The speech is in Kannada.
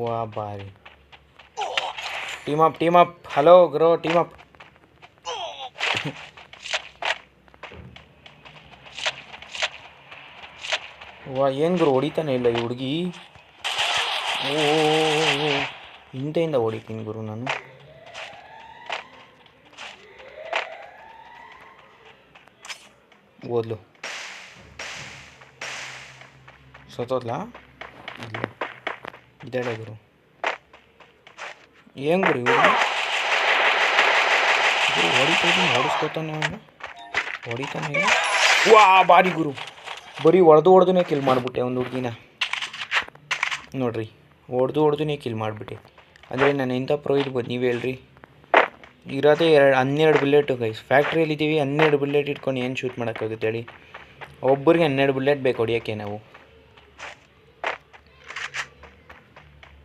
ವಾ ಬಾರಿ team up hello grow team up. ವಾ ಏನು ಗುರು ಹೊಡಿತಾನೆ ಇಲ್ಲ ಈ ಹುಡುಗಿ. ಓ ಹಿಂದೆಯಿಂದ ಹೊಡಿತೀನಿ ಗುರು ನಾನು. ಓದ್ಲು ಸತ್ತೋದ್ಲಾ ಇಲ್ಲ ಇದ್ದಾಳೆ ಗುರು. ಏನು ಗುರು ಇವರು ಹೊಡಿಸ್ಕೊತಾನೆ ಅವನು ಹೊಡಿತಾನೆ ಇಲ್ಲ. ವಾ ಬಾರಿ ಗುರು ಬರೀ ಹೊಡೆದು ಕಿಲ್ ಮಾಡಿಬಿಟ್ಟೆ ಒಂದು ಹುಡುಗಿನ ನೋಡ್ರಿ. ಹೊಡೆದು ಕಿಲ್ ಮಾಡಿಬಿಟ್ಟೆ. ಅಂದರೆ ನಾನು ಎಂಥ ಪ್ರೋ ಇರ್ಬೋದು ನೀವು ಹೇಳ್ರಿ. ಇರೋದೇ 12 ಬುಲೆಟು ಗೈಸ್. ಫ್ಯಾಕ್ಟ್ರಿಯಲ್ಲಿದ್ದೀವಿ 12 ಬುಲೆಟ್ ಇಟ್ಕೊಂಡು ಏನು ಶೂಟ್ ಮಾಡೋಕ್ಕಾಗುತ್ತೆ ಹೇಳಿ. ಒಬ್ಬರಿಗೆ 12 ಬುಲೆಟ್ ಬೇಕು ಹೊಡಿಯೋಕ್ಕೆ ನಾವು.